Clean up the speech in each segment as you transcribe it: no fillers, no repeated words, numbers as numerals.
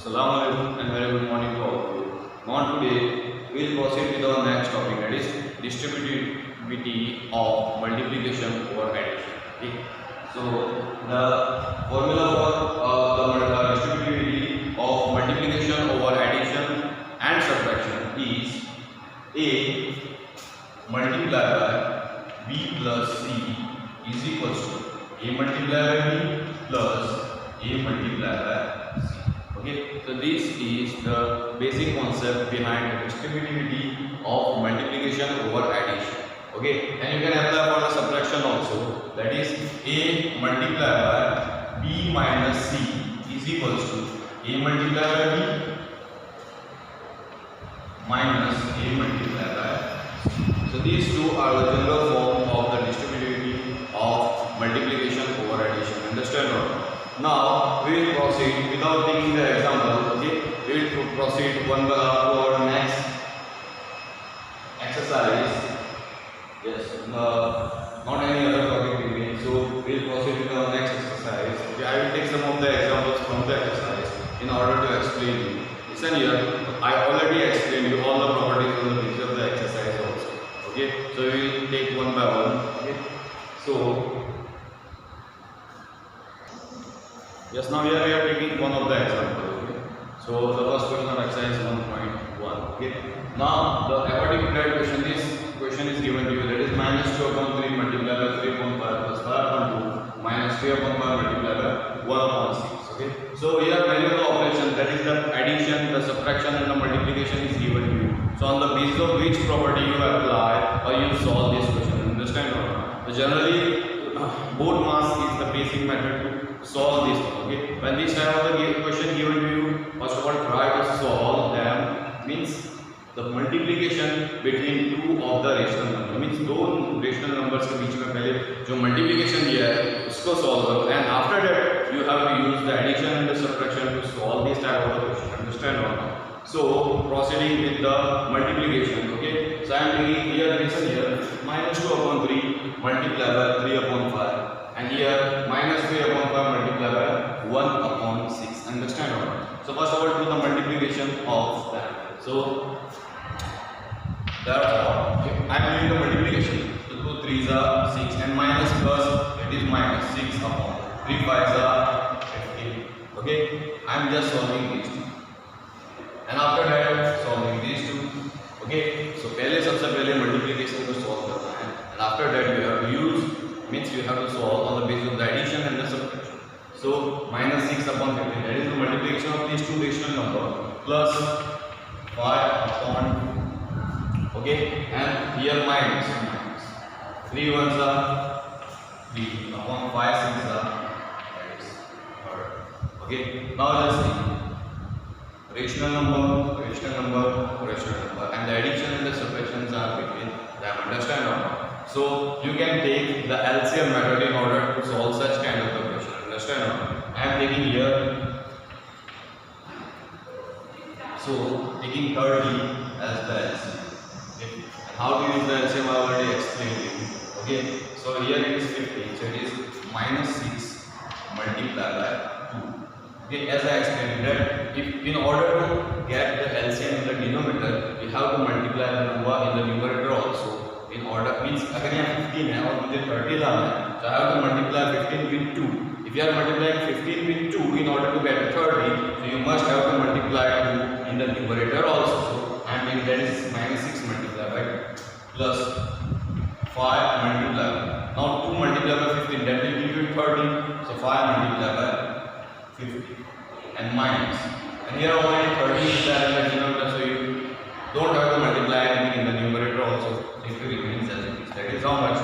Assalamu alaikum and very good morning to all of you. Now today we will proceed with our next topic, that is distributivity of multiplication over addition. Okay. So the formula for the distributivity of multiplication over addition and subtraction is A multiplied by B plus C is equals to A multiplied by B plus A multiplied by C. Okay, so this is the basic concept behind the distributivity of multiplication over addition. Okay, and you can apply for the subtraction also. That is A multiplied by B minus C is equals to A multiplied by B minus A multiplied by C. So these two are the general form of the distributivity of multiplication over addition. Understand or not? Now we will proceed without taking the example. Okay, we will proceed one by our next exercise. Yes, not any other topic remains. So we will proceed with our next exercise. Okay, I will take some of the examples from the exercise in order to explain you. Listen here, I already explained you all the properties on the basis of the exercise also. Okay, so we will take one by one. Okay, so yes, now here we are taking one of the examples. Okay? So the first question of exercise 1.1. Okay. Now the particular question is given to you, that is minus 2 upon 3 multiplied by 3 upon 5 plus 5 upon 2 minus 3 upon 5 multiplied by 1 upon 6. Okay. So here value of the operation, that is the addition, the subtraction and the multiplication is given to you. So on the basis of which property you apply or you solve this question. Understand or not? So generally both mass is the basic method to solve this. Okay, when this type of the question given to you, first of all try to solve them, means the multiplication between two of the rational number, means दो rational numbers के बीच में पहले जो multiplication दिया है उसको solve करो, and after that you have to use the addition and the subtraction to solve this type of the question. Understand or not? So proceeding with the multiplication. Okay, so I am taking here, listen here, minus 2 upon 3 multiplied by 3 upon 5, and here minus 3 upon 5 multiplied by 1 upon 6. Understand or not? So first of all do the multiplication of that. So therefore okay, I am doing the multiplication. So 2 3s are 6 and minus plus, it is minus 6 upon 3 5s are 15. Okay, I am just solving these two. And after that solving these two. Okay, so पहले सबसे पहले multiplication को solve करना है, and after that you have to use, means you have to solve on the basis of the addition and the subtraction. So minus 6 upon 15, that is the multiplication of these two rational number, plus 5 upon, okay, and here minus 3 ones are 3 upon 5 6 are, that is third. Okay, now let's see. Rational number, and the addition and the subtractions are between them. Understand or not? So you can take the LCM method in order to solve such kind of a question. Understand or not? I am taking here, so taking 30 as the LCM. Okay. And how to use the LCM I already explained to you. Okay. So here it is 15. So it is minus 6 multiplied by 2. Okay, as I explained that if in order to get the LCM in the denominator, you have to multiply the number in the numerator also. In order means अगर यहाँ 15 है और मुझे 30 लाना है, so I have to multiply 15 with 2. If you are multiplying 15 with 2 in order to get 30, so you must have to multiply 2 in the numerator also. So I am taking that is minus 6 multiplied by plus 5 multiplied by. Now 2 multiplied by 15, that will give you 30. So 5 multiplied by 50 and minus, and here already 30 is there in the denominator, so you don't have to multiply anything in the numerator also. It remains as it is. That is how much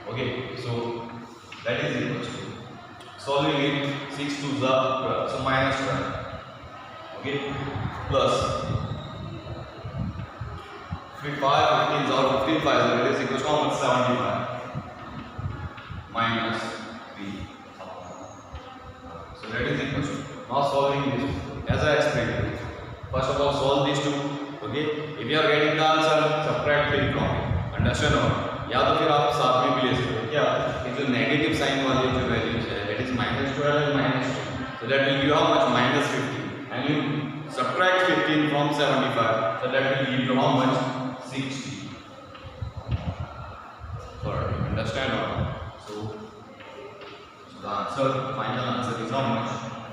3. Okay, so that is equal to solving it 6 2s are 12, so minus 12. Okay, plus 5 15s are 15 5s, that is equal to how much 75 minus 3. So that is equal to, now solving this as I explained. First of all solve these two. Okay, if you are getting the answer, subtract it from it. Understand or not? या तो फिर आप साथ में भी ले सकते हो क्या, कि जो नेगेटिव साइन वाले जो वैल्यूज है, that is -12 and -2. So that will give you how much? Minus 15. And you subtract 15 from 75, so that will give you how much? 60. Sorry, understand or not? So the answer, final answer is how much?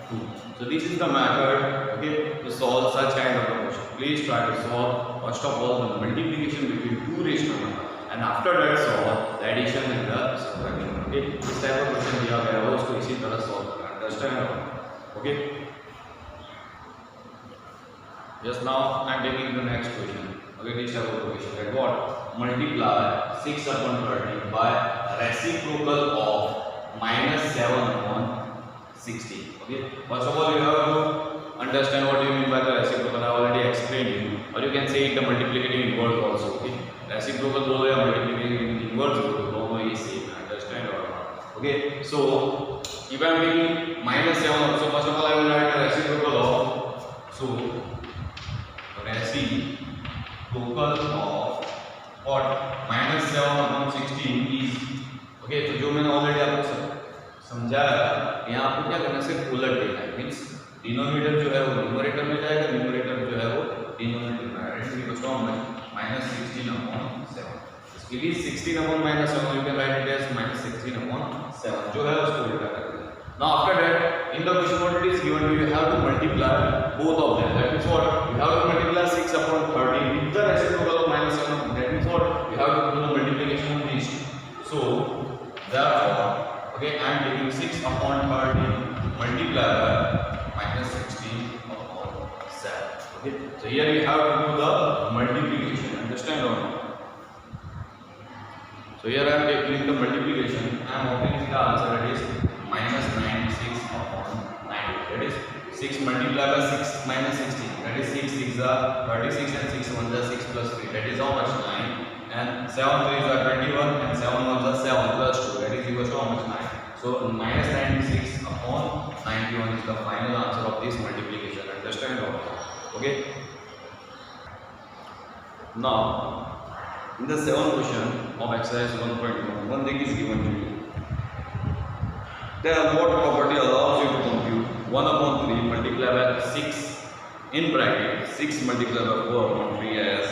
2. So this is the method, okay, to solve such kind of a question. Please try to solve first of all the multiplication between two rational numbers, and after that solve the addition and the subtraction. Okay, this type of question दिया गया है उसको इसी तरह solve करना. Understand or not? Okay. Just now I am taking the next question. Okay, this type of question that what? Multiply 6 upon 30 by reciprocal of minus 7 upon 60. Okay, first of all you have to understand what you mean by the reciprocal. I already explained you, or you can say it the multiplicative inverse also. Okay, reciprocal बोलो या multiplicative inverse बोलो, दोनों ही same. Understand or not? Okay, so if I am taking minus 7, so first of all I will write the reciprocal of, so reciprocal of what? Minus 7 upon 16 is, okay, तो जो मैंने already आपको समझाया, यहाँ आपको क्या करना है, सिर्फ उलट देना है. मीन्स डिनोमिनेटर जो है वो न्यूमरेटर में जाएगा, न्यूमरेटर जो है वो डिनोमिनेटर में आएगा. इसलिए बचता हूँ minus 16 upon 7. It is 16 upon minus 7. You can write it as minus 16 upon 7. जो है उसको उल्टा कर देना. Now after that, in the question what it is given to you, you have to multiply both of them. That means what? You have to multiply 6 upon 30 with the reciprocal of minus 7. That means what? You have to do the multiplication of these two. So therefore, okay, I am taking 6 upon 30 multiplied by minus 16 upon 7. Okay, so here we have to do the multiplication. Understand or not? So here I am taking the multiplication. I am obtaining the answer, that is minus 96 upon 90. That is 6 multiplied by 6 minus 16. That is 6 6 are 36 and 6 1 are 6 plus 3. That is how much? 9. And 7 3 are 21 and 7 1 are 7 plus 2. That is equal to how much? 9. So minus 96 upon 91 is the final answer of this multiplication. Understand or not? Okay. Now in the 7th question of exercise 1.1, one thing is given to you. Tell what property allows you to compute 1 upon 3 multiplied by 6 in bracket 6 multiplied by 4 upon 3 as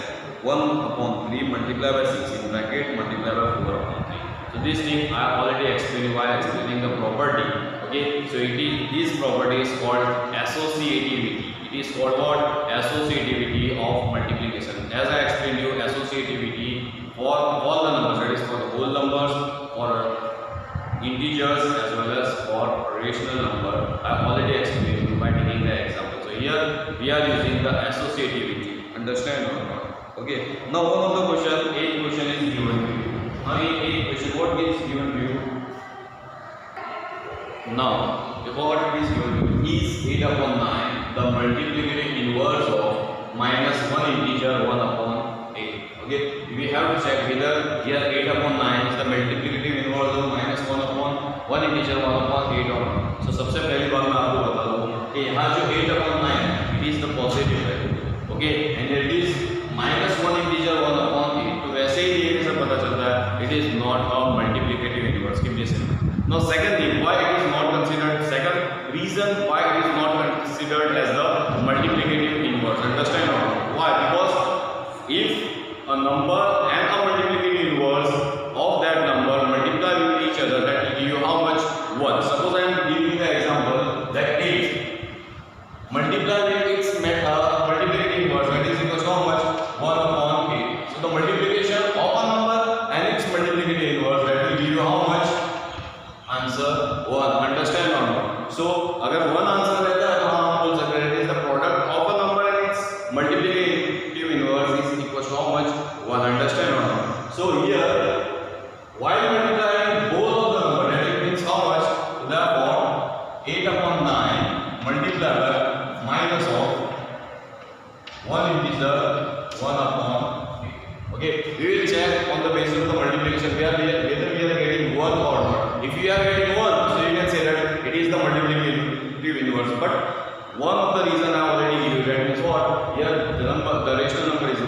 1 upon 3 multiplied by 6 in bracket multiplied by 4 upon 3. So this thing I already explained while explaining the property. Okay, so this property is called associativity. It is called what? Associativity of multiplication. As I explained you, associativity for all the numbers, that is for the whole numbers, for integers as well as for rational number. I have already explained you by taking the example. So here we are using the associativity. Understand or not? Okay. Now one of the question, 8th question is given to you. Now in 8th question, what is given to you? Now what is given to you is 8 upon 9 the multiplicative inverse of minus 1 integer 1 upon 8. Okay, we have to check whether here 8 upon 9 is the multiplicative inverse of minus 1 upon 1 integer 1 upon 8 or not. So सबसे पहली बात मैं आपको बता दूं कि यहाँ जो 8 upon 9 it is the positive value. Okay, and it is minus 1 integer 1 upon 8. तो वैसे ही ये सब पता चलता है it is not a multiplicative inverse. Give me a second. Now second thing, why it is not considered, second reason why it is not considered as the multiplicative inverse. Understand or not? Why? Because if a number and a multiplicative inverse of that number multiply with each other, that will give you how much? 1. Suppose I am giving the example that 8 multiply with its multiplicative inverse, that is equal to how much? 1 upon 8. So the multiplication of a number and its multiplicative inverse, that will give you how much? Answer 1. Understand or not? So अगर 1 answer रहता है तो हम बोल सकते हैं is the product of a number and its multiplicative inverse is equal to how much? 1. Understand or not? So here while multiplying both of the number, that means how much? So therefore 8 upon 9 multiplied by minus of 1 integer 1 upon 8. Okay, we will check on the basis of the multiplication whether we are getting 1 or not. If you are getting 1, so you can say that it is the multiplicative inverse. But one of the reason I already gave you, that means what? Here the rational number is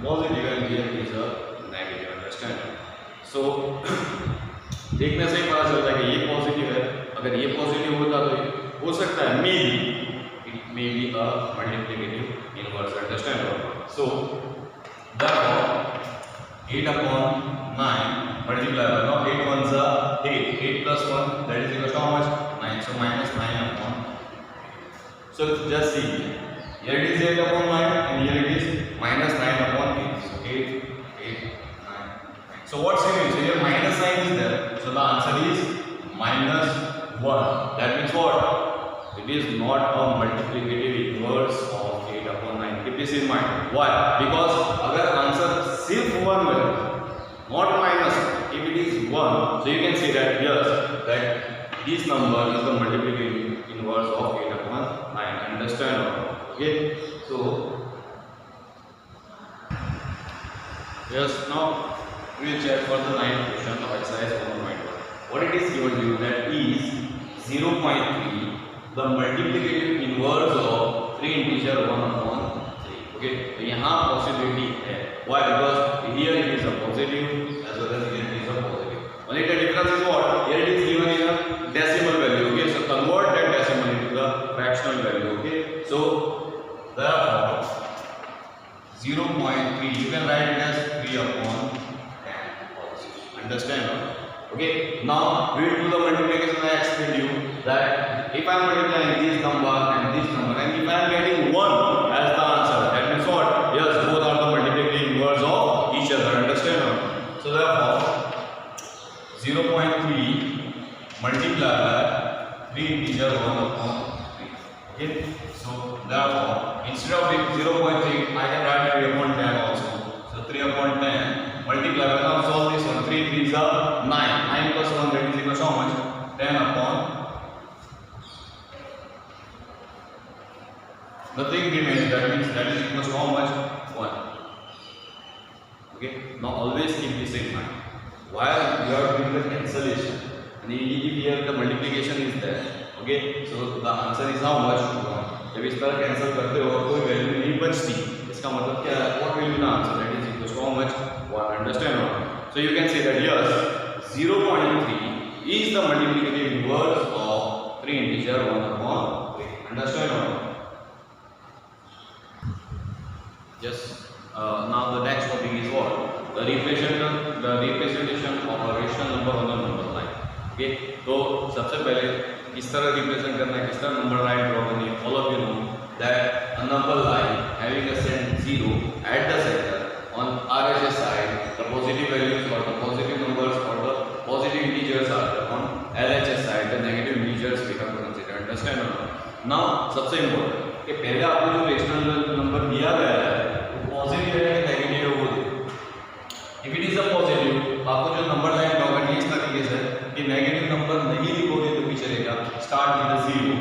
positive and here is a negative. Understand? So देखने से ही पता चलता है कि ये positive है. अगर ये पॉजिटिव होता तो हो सकता है may be a multiplicative inverse, understand? So therefore 8 upon 9 multiply by now 8 ones are 8 plus 1 that is equal to how much? 9. So minus 9 upon. So just see here it is 8 upon 9 and here it is minus 9 upon 8. So 8 9. So what's it? So here minus 9 is there, so the answer is minus 1. That means what? It is not a multiplicative inverse of 8 upon 9. Keep this in mind. Why? Because अगर answer सिर्फ 1 है, not minus, if it is 1, so you can see that yes, that this number is the multiplicative inverse of 8 upon 9. Understand? Okay? So yes, now we will check for the 9th question of exercise 1.1. What it is given to you, that is 0.3 the multiplicative inverse of 3 integer 1 upon 3. Okay, तो यहाँ possibility है. Why? Because here it is a positive as well as here it is a positive. Only the difference is what? Here it is given in a decimal value. Okay, so convert that decimal into the fractional value. Okay, so therefore 0.3 you can write it as 3 upon 10. Understand? Okay, now we will do the multiplication. I explained you that if I am multiplying this number and if I am getting 1 as the answer, that means what? Yes, both are the multiplicative inverse of each other. Understand? So therefore 0.3 multiply by 3 integer 1 upon 3. Okay, so therefore instead of 0.3 I can write 3 upon 10 also. So 3 upon 10 multiply by, now solve this one. 3 3s are 9. 9 plus 1, that is equal to how much? 10 upon. Nothing remains, that means that is equal to how much? 1. Okay, now always keep this in mind. While you are doing the cancellation, and if here the multiplication is there, okay, so the answer is how much? 1. जब इस तरह cancel करते हो और कोई value नहीं बचती, इसका मतलब क्या है? What will be the answer? That is equal to how much? 1. Understand? So you can say that yes, 0.3 is the multiplicative inverse of 3 integer 1 upon 3. Understand? Yes. Now the next topic is what? The representation of a rational number on the number line. Okay. तो सबसे पहले किस तरह represent करना है, किस तरह number line draw करनी है. All of you know that a number line having a center 0 at the center on RHS side, the positive values or the positive numbers or the positive integers are on LHS side, the negative integers we have to consider. Understand or not? Now सबसे important कि पहले आपको जो rational number दिया गया है वो positive है कि नेगेटिव है वो देखो. If it is a positive, आपको जो नंबर लाइन ड्रॉ करनी है इस तरीके से कि नेगेटिव नंबर नहीं लिखोगे तो भी चलेगा. Start with 0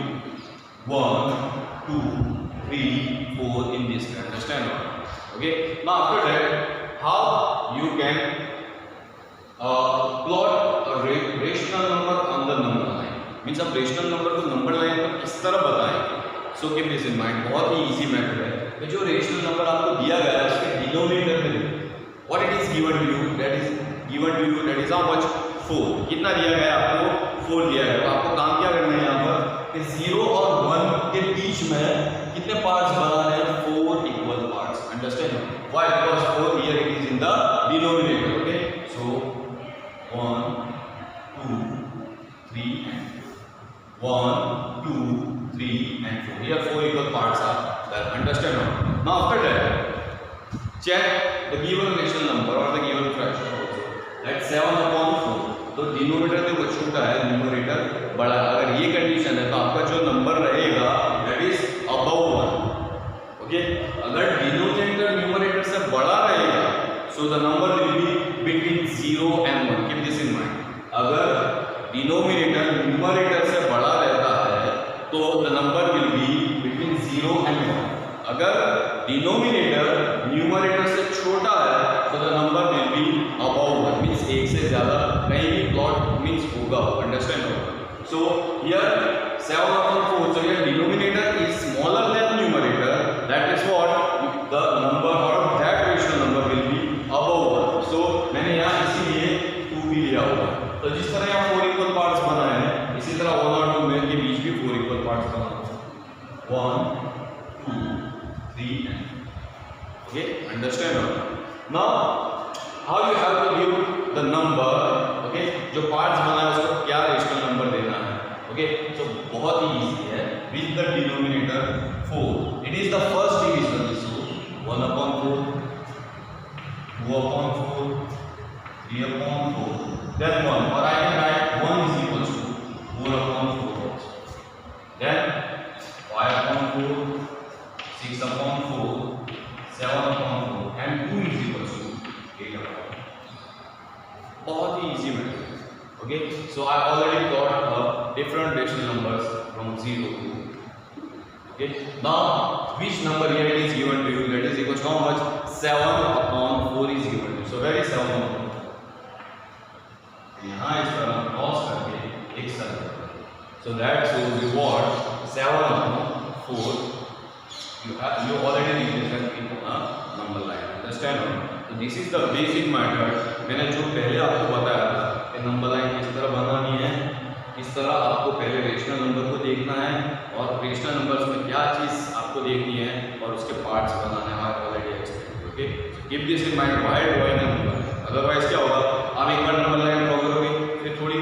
1 2 3 4 in this way. Understand? Okay, now after that how you can plot a rational number on the number line. Means आप rational number को number line पर किस तरह बताएंगे. So keep this in mind. बहुत ही easy method है कि जो rational number आपको दिया गया है उसके denominator में what it is given to you, that is how much? 4. कितना दिया गया है आपको? 4 दिया है. तो आपको काम क्या करना है यहाँ पर कि 0 और 1 के बीच में कितने पार्ट्स बनाने हैं? 4 equal parts. Understand? Why? Because 4 here it is in the denominator. Okay, so 1 2 3 and 1 2 3 and 4. Here 4 equal parts are there. Understand? Now after that check the given rational number or the given fraction also. That 7 upon 4. तो denominator देखो छोटा है, numerator बड़ा है. अगर ये condition है तो आपका जो नंबर रहेगा that is above 1. Okay, अगर डिनोमिनेटर न्यूमरेटर से बड़ा रहेगा so the number will be between 0 and 1. Keep this in mind. अगर डिनोमिनेटर न्यूमरेटर से बड़ा रहता है तो the number will be between 0 and 1. अगर डिनोमिनेटर न्यूमरेटर से छोटा है तो the number will be above 1. Means एक से ज़्यादा कहीं भी प्लॉट मीन्स होगा. Understand? So here 7 upon 4. So here denominator is smaller than numerator. That is what the number or that rational number will be above 1. So मैंने यहाँ इसीलिए 2 भी लिया होगा. तो जिस तरह यहाँ 4 equal parts बनाए हैं इसी तरह 1 और 2 में के बीच भी 4 equal parts 1, 2, 3 and 4. Okay, understand or not? Now how you have to give the number, okay, जो पार्ट्स बना है उसको क्या रेशनल नंबर देना है. Okay, so बहुत ही इजी है. With the denominator 4, it is the first division. So 1/4, 2/4, 3/4, then 1, or I can write 1 is equals to 4/4 also. Then 5/4, 6/4, 7/4 and 2 is equals to 8/4. बहुत ही easy method. Okay, so I already got different rational numbers from 0 to. Okay, now which number here is given to you? That is equals to how much? 7/4 is given to you. So where is 7/4? यहाँ इस तरह cross करके एक circle. So that shows you what? 7/4. You already represent in a number line. Understand? So this is the basic method. मैंने जो पहले आपको बताया था कि नंबर लाइन किस तरह बनानी है, इस तरह आपको पहले रेशनल नंबर को देखना है और रेशनल नंबर्स में क्या चीज़ आपको देखनी है और उसके पार्ट्स बनाने हैं. Already explain. Okay, keep this in mind. Why drawing a number? Otherwise क्या होगा, आप एक बार नंबर लाइन ड्रॉ करोगे, फिर थोड़ी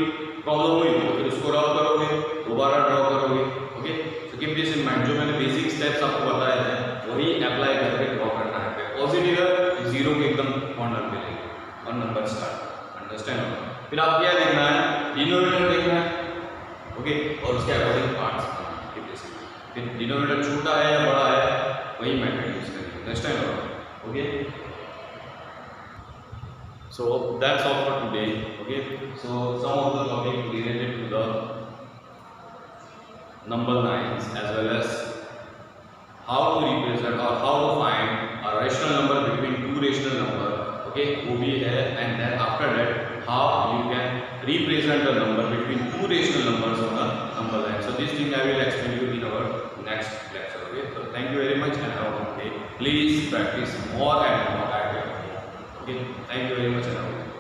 प्रॉब्लम हुई तो फिर उसको ड्रॉ करोगे, दोबारा ड्रॉ करोगे. Okay, so keep this in mind. जो मैंने बेसिक स्टेप्स आपको बताए हैं वही अप्लाई करके ड्रॉ करना है. पॉजिटिव है, जीरो के एकदम कॉर्नर पे लेंगे और नंबर स्टार्ट. अंडरस्टैंड? फिर आप क्या देखना है, डिनोमिनेटर देखना है. ओके, और उसके अकॉर्डिंग पार्ट्स बनाना. फिर डिनोमिनेटर छोटा है या बड़ा है वही मेथड यूज करेंगे. Understand? Okay, so that's all for today. Okay, so some of the topic related to the number lines as well as how to represent or how to find a rational number between two rational number. Okay, वो भी है. And then after that how you can represent a number between two rational numbers on a number line. So this thing I will explain you in our next lecture. Okay, so thank you very much and have a good day. Please practice more and more at your home. Okay, thank you very much and have a good day.